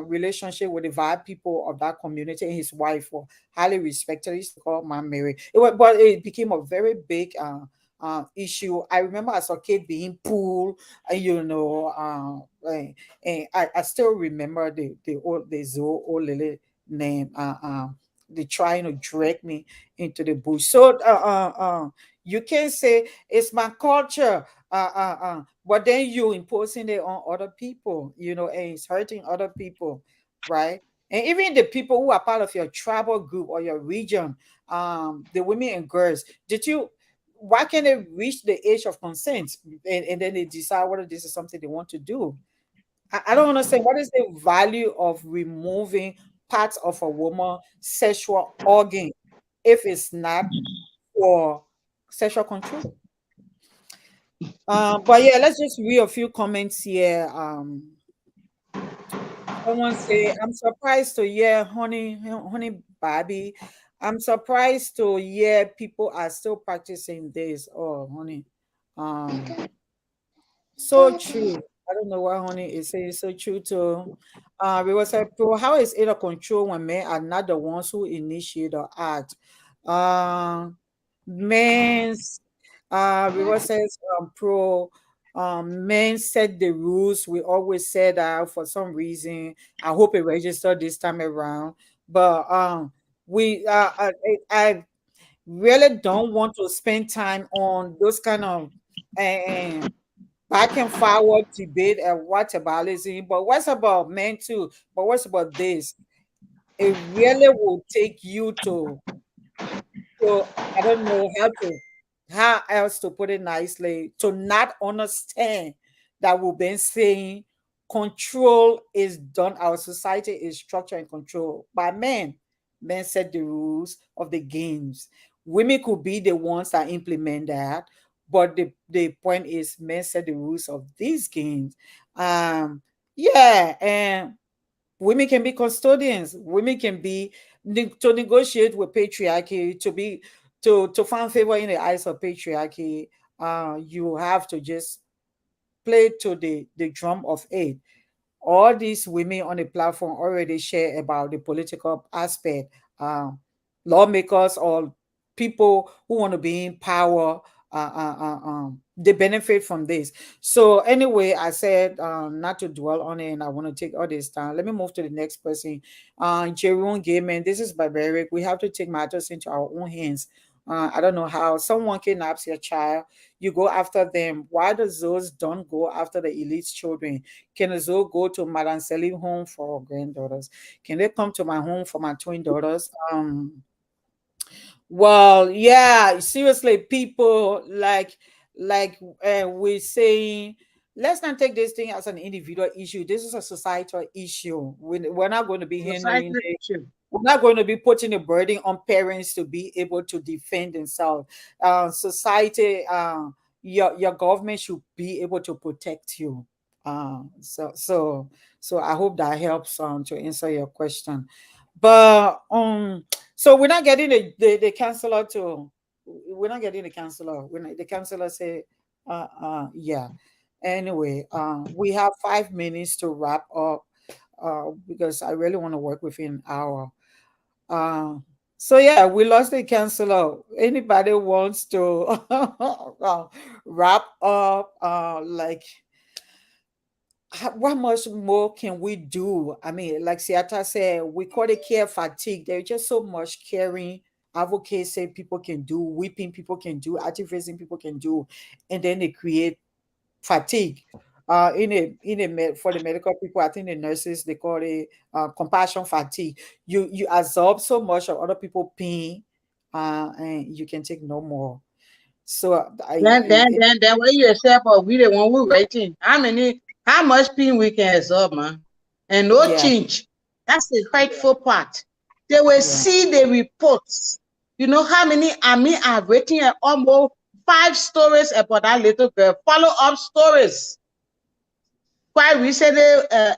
relationship with the vibe people of that community, and his wife were highly respected. He used to call my Mary. But it became a very big issue. I remember as a kid being pulled, and I still remember the old lily name. They trying to drag me into the bush. So you can say it's my culture, but then you imposing it on other people, and it's hurting other people, right? And even the people who are part of your tribal group or your region, the women and girls, why can't they reach the age of consent, and then they decide whether this is something they want to do? I don't understand. What is the value of removing parts of a woman's sexual organ if it's not for sexual control? But yeah, let's just read a few comments here. Someone say, "I'm surprised to hear honey, Barbie. I'm surprised to hear people are still practicing this." Oh, honey, um, so true. I don't know why honey is saying so true too. We was like, "Bro, how is it a control when men are not the ones who initiate or act?" Men's River says pro men set the rules. We always said that for some reason. I hope it registered this time around. But we I really don't want to spend time on those kind of uh, back and forward debate and whataboutism. But what's about men too? But what's about this? It really will take you to, so I don't know how else to put it nicely, to not understand that we've been saying control is done. Our society is structured and controlled by men. Men set the rules of the games. Women could be the ones that implement that, but the point is men set the rules of these games. Yeah, and women can be custodians. Women can be to negotiate with patriarchy, to find favor in the eyes of patriarchy. You have to just play to the drum of it. All these women on the platform already share about the political aspect. Lawmakers or people who want to be in power, they benefit from this. So anyway, I said not to dwell on it, and I want to take all this time. Let me move to the next person. Jerome Gaiman, this is barbaric. We have to take matters into our own hands. I don't know how someone kidnaps your child, you go after them. Why the zoos don't go after the elite children? Can a zoo go to Madame Selim home for her granddaughters? Can they come to my home for my twin daughters? Well, yeah, seriously, people we're saying, let's not take this thing as an individual issue. This is a societal issue. We're not going to be Society hindering it. issue. We're not going to be putting a burden on parents to be able to defend themselves. Society, your government should be able to protect you. So I hope that helps to answer your question. But so we're not getting the counselor to, we're not getting the counselor. The counselor say, yeah. Anyway, we have 5 minutes to wrap up because I really want to work within an hour. Uh, so yeah, we lost the counselor. Anybody wants to wrap up? What much more can we do? I mean, like Siatta said, we call it care fatigue. There's just so much caring, advocacy people can do, weeping people can do, activism people can do, and then they create fatigue. For the medical people, I think the nurses they call it compassion fatigue. You absorb so much of other people pain, and you can take no more. So Then what you say, but we the one who waiting. How many How much pain we can absorb, man? And no Yeah. change. That's the hurtful part. They will see the reports. You know how many army have written almost 5 stories about that little girl, follow-up stories. Quite recently,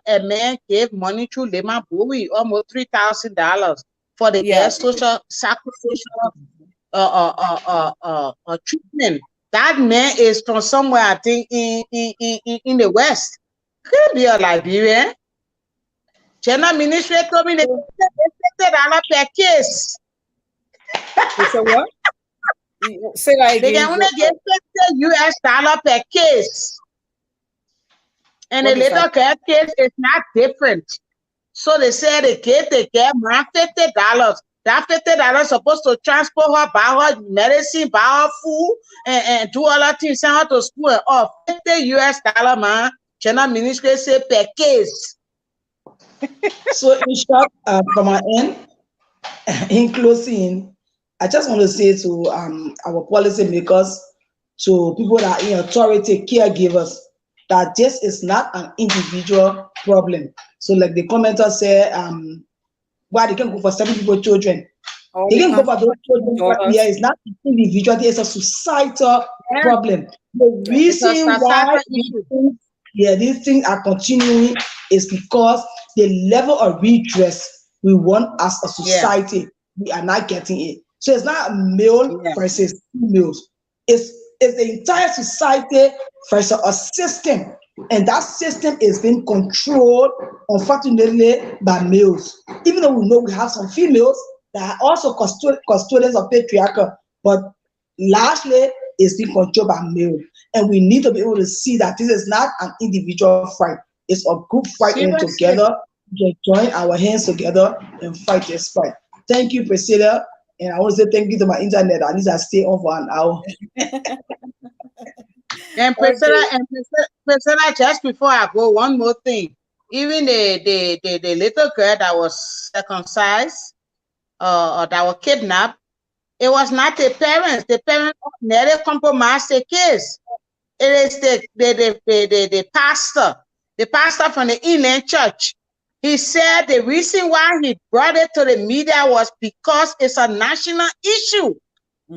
a man gave money to Lema Bowie, almost $3,000 for the girl's social psychosocial treatment. That man is from somewhere, I think, in the West. Could be a Liberian. General Ministry told me they $50 per case. So what? Say that again. They can only get $50 per case. And the little girl case is not different. So they said they get $50. That $50 is supposed to transport her, buy her medicine, buy her food, and do all that things, send her to school and all. $50, man. General Ministry say per case. So in short, from our end, in closing, I just want to say to our policymakers, to people that are in authority, caregivers, that this is not an individual problem. So like the commenter said, why they can go for 7 people children. They can go for those children, but yeah, it's not an individual, it's a societal problem. The reason why these things are continuing is because the level of redress we want as a society, we are not getting it. So it's not male versus females. It's the entire society versus a system. And that system is being controlled, unfortunately, by males. Even though we know we have some females that are also custodians of patriarchy, but largely it's being controlled by males. And we need to be able to see that this is not an individual fight. It's a group fight together. We join our hands together and fight this fight. Thank you, Priscilla. And I want to say thank you to my internet. At least I stay on for an hour. And Priscilla, just before I go, one more thing. Even the little girl that was circumcised or that was kidnapped, it was not the parents. The parents never compromised the case. It is the pastor from the inland church. He said the reason why he brought it to the media was because it's a national issue.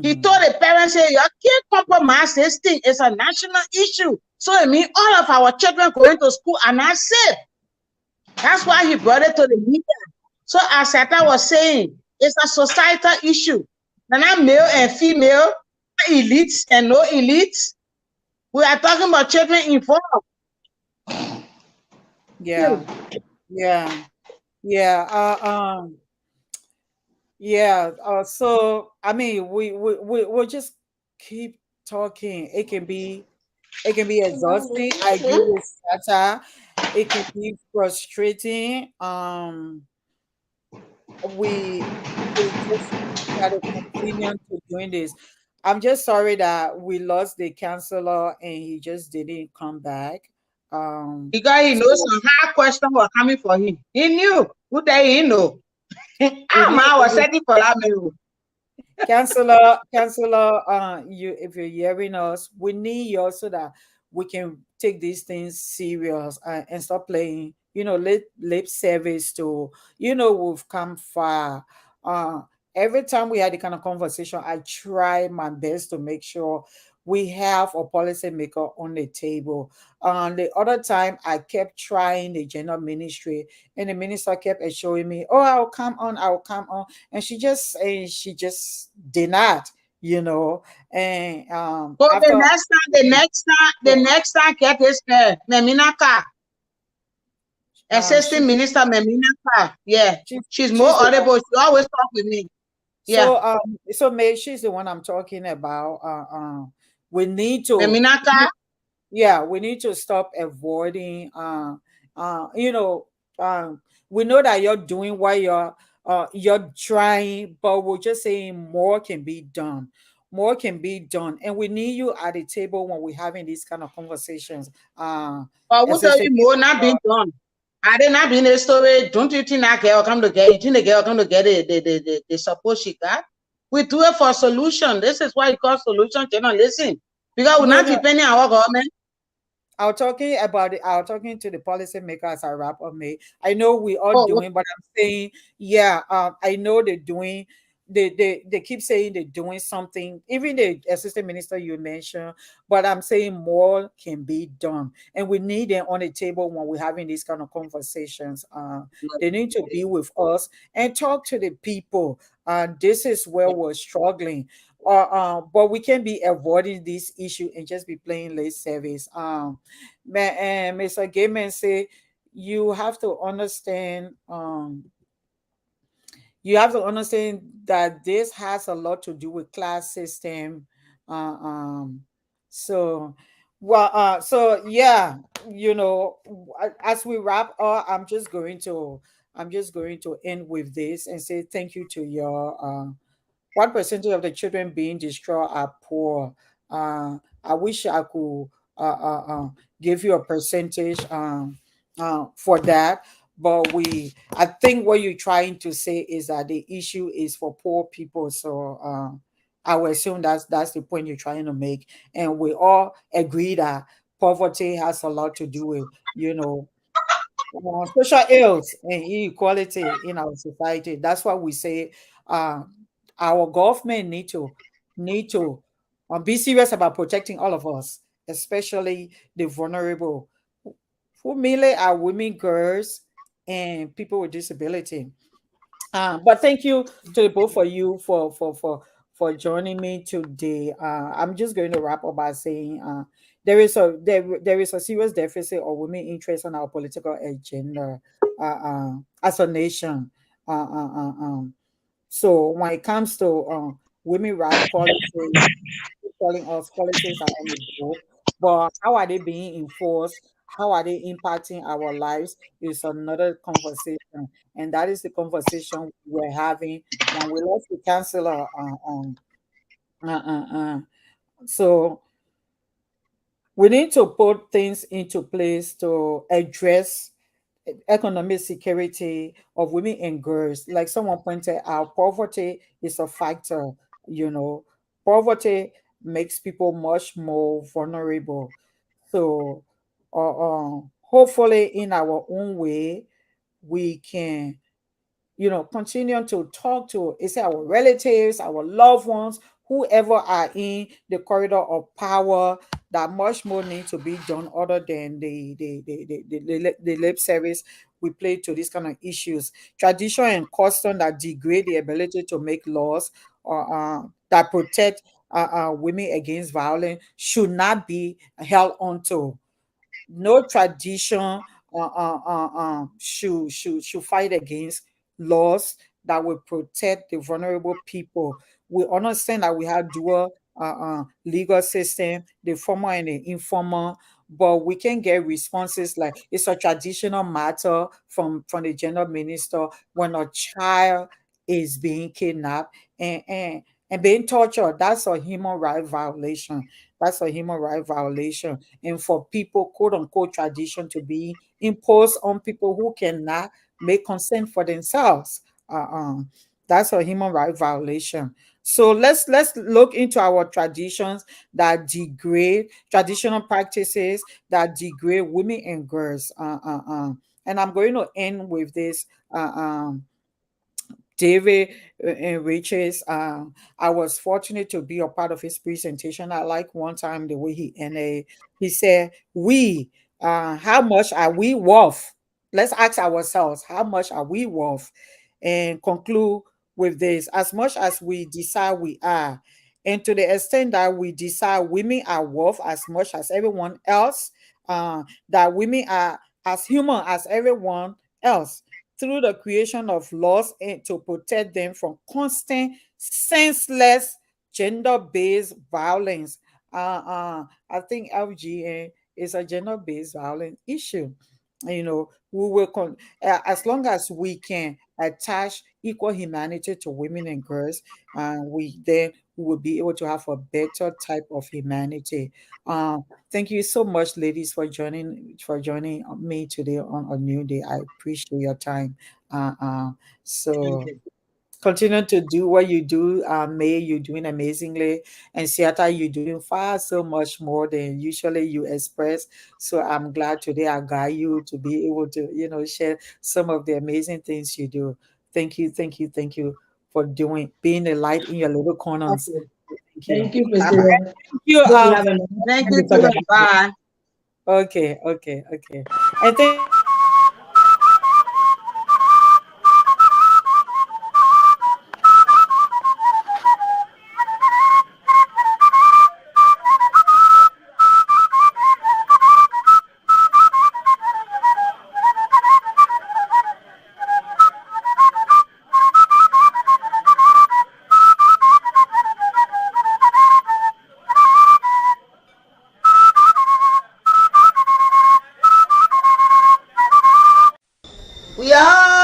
He told the parents, "Hey, you can't compromise this thing. It's a national issue. So it means all of our children going to school are not safe." That's why he brought it to the media. So as Siatta was saying, it's a societal issue. They're not male and female, elites and no elites. We are talking about children involved. So I mean, we'll just keep talking. It can be exhausting. I agree with Siatta. It can be frustrating. We just gotta continue to doing this. I'm just sorry that we lost the counselor and he just didn't come back. Because he knows some hard questions were coming for him. He knew. Who did he know? I was setting for that man. Counselor, you, if you're hearing us, we need you so that we can take these things serious and stop playing, lip service to, we've come far. Every time we had the kind of conversation, I try my best to make sure we have a policymaker on the table. The other time, I kept trying the general ministry, and the minister kept assuring me, "Oh, I'll come on," and she just did not, And after, the next time, get this Nyenator, Assistant Minister Nyenator. Yeah, she's more audible. She always talk with me. Yeah. So May, she's the one I'm talking about. We need to Nyenator. We need to stop avoiding we know that you're doing what you're trying, but we're just saying more can be done. More can be done, and we need you at the table when we're having these kind of conversations. But what tell you more not being done? I did not be in a story. Don't you think that girl come to get? You think the girl come to get the support she got? We do it for a solution. This is why it calls solution journalism. Because we're not depending on our government. I was talking about it. I was talking to the policymakers as I wrap up May. I know we are Oh, doing, but I'm saying, yeah, I know they're doing. They keep saying they're doing something. Even the assistant minister you mentioned, but I'm saying more can be done, and we need them on the table when we're having these kind of conversations. They need to be with us and talk to the people. This is where we're struggling. But we can be avoiding this issue and just be playing late service. And Mr. Gaiman say you have to understand. You have to understand that this has a lot to do with class system. Uh, um, so, so yeah, as we wrap up, I'm just going to end with this and say thank you to your 1% of the children being destroyed are poor. I wish I could give you a percentage for that, but I think what you're trying to say is that the issue is for poor people. So I will assume that's the point you're trying to make, and we all agree that poverty has a lot to do with social ills and inequality in our society. That's why we say uh, our government need to be serious about protecting all of us, especially the vulnerable, who mainly are women, girls, and people with disability. But thank you to the both of you for joining me today. I'm just going to wrap up by saying there is a serious deficit of women interest on our political agenda as a nation. Uh, uh, uh, um, so when it comes to women right policies, telling us policies are on the book, but how are they being enforced? How are they impacting our lives? Is another conversation, and that is the conversation we're having when we lost the counselor. Uh, uh, uh. So we need to put things into place to address economic security of women and girls. Like someone pointed out, poverty is a factor. You know, poverty makes people much more vulnerable. So, hopefully, in our own way, we can continue to talk to is it our relatives, our loved ones, whoever are in the corridor of power, that much more needs to be done other than the lip service we play to these kind of issues. Tradition and custom that degrade the ability to make laws or that protect women against violence should not be held onto. No tradition should fight against laws that will protect the vulnerable people. We understand that we have dual legal system, the formal and the informal, but we can get responses like it's a traditional matter from the gender minister when a child is being kidnapped and being tortured. That's a human right violation. That's a human right violation. And for people, quote unquote, tradition to be imposed on people who cannot make consent for themselves. Uh, um, that's a human right violation. So let's look into our traditions that degrade traditional practices that degrade women and girls. And I'm going to end with this. David Riches. I was fortunate to be a part of his presentation. I like one time the way he said, "We, how much are we worth? Let's ask ourselves, how much are we worth?" And conclude with this: as much as we decide we are, and to the extent that we decide women are worth as much as everyone else, that women are as human as everyone else through the creation of laws and to protect them from constant, senseless, gender-based violence. I think LGN is a gender-based violence issue. We will as long as we can attach equal humanity to women and girls, we will be able to have a better type of humanity. Thank you so much, ladies, for joining me today on a new day. I appreciate your time. Uh, uh, thank so you. continue to do what you do. May, you're doing amazingly. And Siatta, you're doing far so much more than usually you express. So I'm glad today I got you to be able to, share some of the amazing things you do. Thank you for being a light in your little corners. Okay. Thank you. Thank you, Uh, Priscilla. thank you. Hope we have another Thank time you to talk too. about it. Bye. Okay. And thank We are